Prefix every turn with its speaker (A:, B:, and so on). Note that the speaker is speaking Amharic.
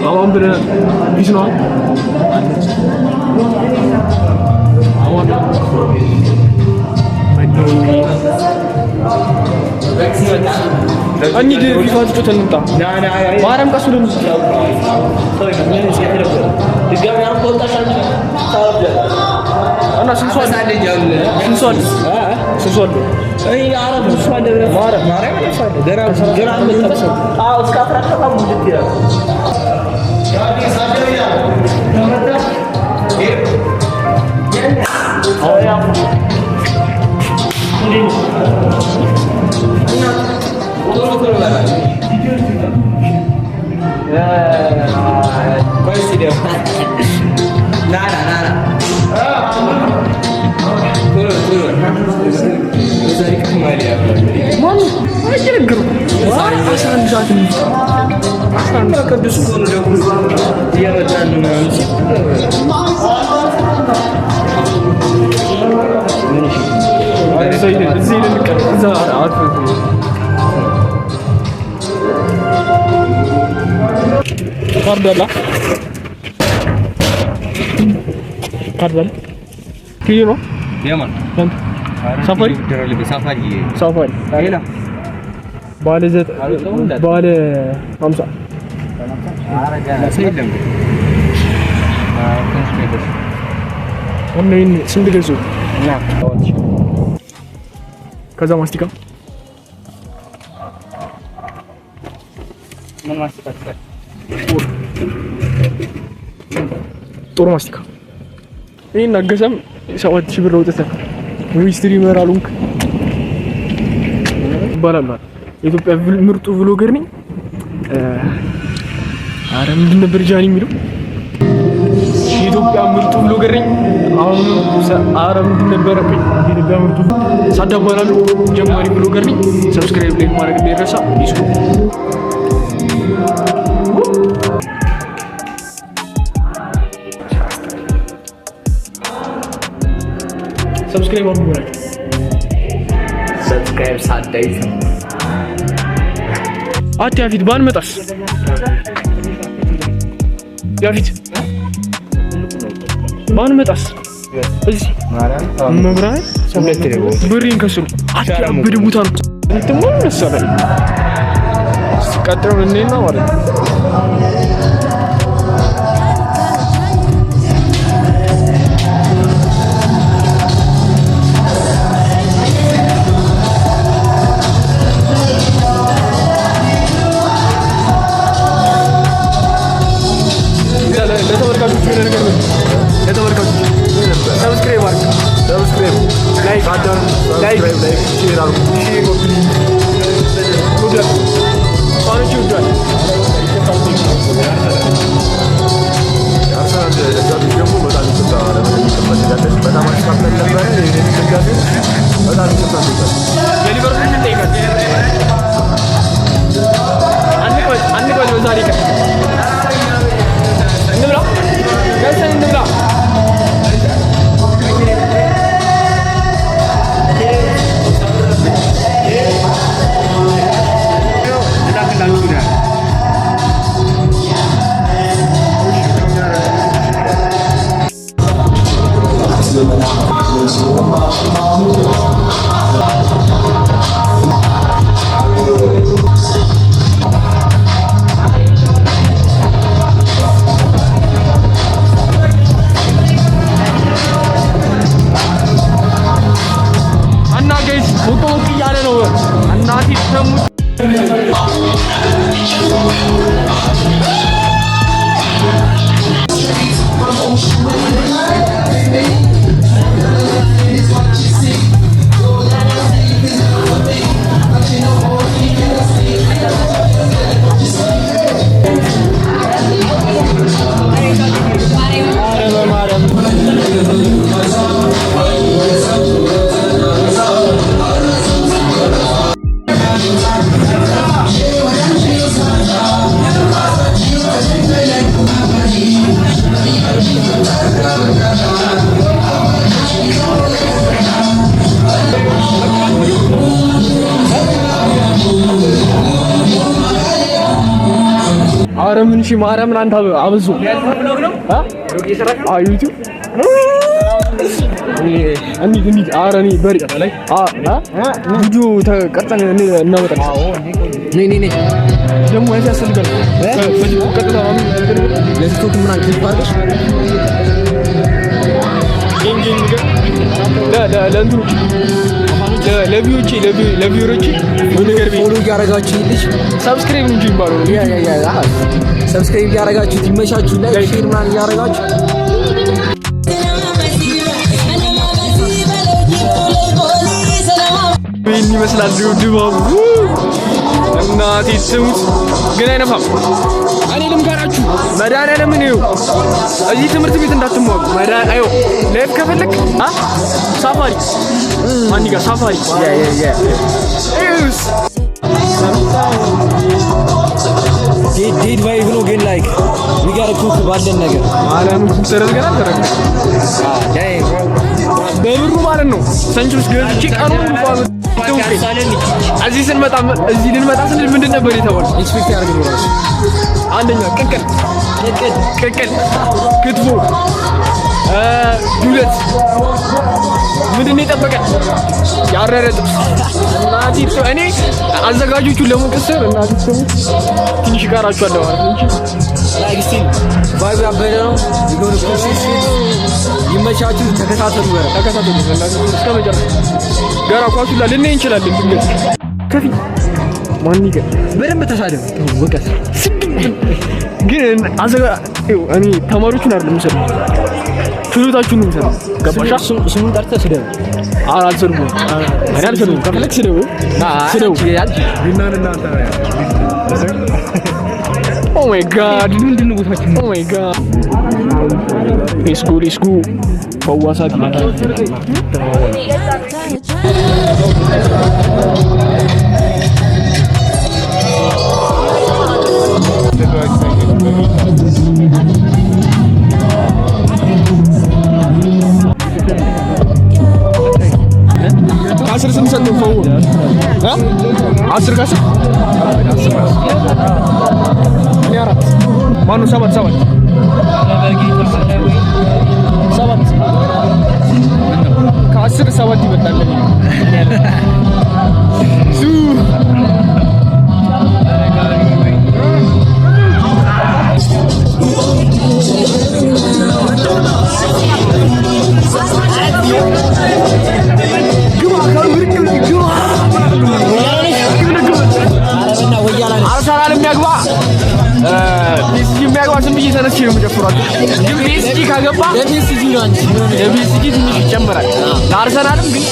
A: አሁን ብለ ቢስ ነው አሁን አንዴ ቢፋት ተንጣ ማረም ቀሱልን ድጋሚ አቆጣሻል انا سنسوال اي عرب سنسوال ما سنسوال درا عمل تبسط اسكا فرقه موجود يا شادي ساجريا او يا كويس دي لا مانو ما يقدر عشان جاتني عشان ما كدس كون يا رجال زين زين عارف كاردلا كاردلا كيلو يمن سفري سفري هنا بالزت بال 50 سيدم ونين سند ገዙ نعم ከዛ ማስቲካ ምን ማስቲካ ጥሩ ማስቲካ ይሄን አገሰም 7000 ብር ወጥተ ወይ ስትሪመር አሉንክ ይባላል ኢትዮጵያ ምርጡ ብሎገር ነኝ አረ ምንድን ነበር ጃኒ የሚለው ኢትዮጵያ ምርጡ ብሎገር ነኝ አሁን አረ ምንድን ነበር ኢትዮጵያ ምርጡ ሳዳባላሉ ጀማሪ ብሎገር ነኝ ሰብስክራይብ ላይክ ማድረግ እንዳይረሳ ይስኩ ሰብስክራይብ አድርጉ ሰብስክራይብ ሳዳይ አትያፊት ባን መጣስ ያፊት ባን መጣስ እዚህ መብራይ ብሪን ከስሩ አትያብድ ቦታ ነው እንትም ወሰለ ሲቀጥረው እኔና ማለት
B: ማርያምን እሺ ማርያምን አንተ አብዙ ዩቲዩብ እንሂድ አረኒ በሪ ላይ ቪዲዮ ተቀርጸን እናመጣለን። ነይ ደግሞ አይተህ ያስፈልጋል። በዚህ ቀጥታ ለቲክቶክ ምናምን ክሊፕ አድርገሽ ለቪውሮቼ ፎሎ እያደረጋችሁ ልጅ ሰብስክራይብ እንጂ ይባላል። ሰብስክራይብ እያደረጋችሁ ይመሻችሁ ላይ ሼር ምናምን እያደረጋችሁ ምን ይመስላል ድባቡ? እናቴ ስሙት ግን አይነፋም። እኔ ልምከራችሁ መድኃኒዓለምን ይኸው እዚህ ትምህርት ቤት እንዳትሟሉ። አይው ላይፍ ከፈለክ ሳፋሪ ማን ጋር ሳፋሪ ዴድ ቫይብ ነው ግን ላይክ we got to cook ባለን ነገር ማርያምን ኩክ ተረጋጋ ተረጋጋ በብሩ ማለት ነው። ሰንቹስ ገዝቼ ቀኑን ሙሉ እዚህ ስንመጣ እዚህ ልንመጣ ስንል ምንድን ነበር የተባለው? ኤክስፔክት ያደርገው ራሱ አንደኛ ቅቅል ክትፎ ዱለት ምንድን ነው የጠበቀን? ያረረ ጥብስ እናቴ እኔ አዘጋጆቹን ለሞቀሰር እናቴ ትንሽ ይቀራችኋል ማለት ነው እንጂ ላይክ ስቲል ቫይብ ያበደ ነው። ይጎር ፕሮሰስ ይመቻችሁ። ተከታተሉ እስከ መጨረሻ ጋራ ኳሱላ ልንይ እንችላለን። ድንገት ከፊት ማን ይገ በደንብ ተሳደብ ወቀስ ግን እኔ ተማሪዎቹን አይደለም ሰው ፍሉታችሁን ነው ሰው ገባሻ? ስሙን ጠርተህ ስደብ አልሰድቡም። እኔ አልሰድቡም። ከፈለክ ስደቡ ቢናንና አንተ ኦ ማይ ጋድ ምንድን ነው ቦታችን? ኦ ማይ ጋድ ሌትስ ጎ ፈዋሳት አስር ስንት ሰጠው? ፈው አስር ከአስር ያራት ማነው? ሰባት ከአስር ሰባት ይበልጣል። አርሰናል የሚያግባ ፒኤስጂ የሚያግባ ዝም ብዬ ተነስቼ ነው የምጨፍሯቸው። ግን ፒኤስጂ ካገባ ለፒኤስጂ ትንሽ ይጨምራል። ለአርሰናልም ግን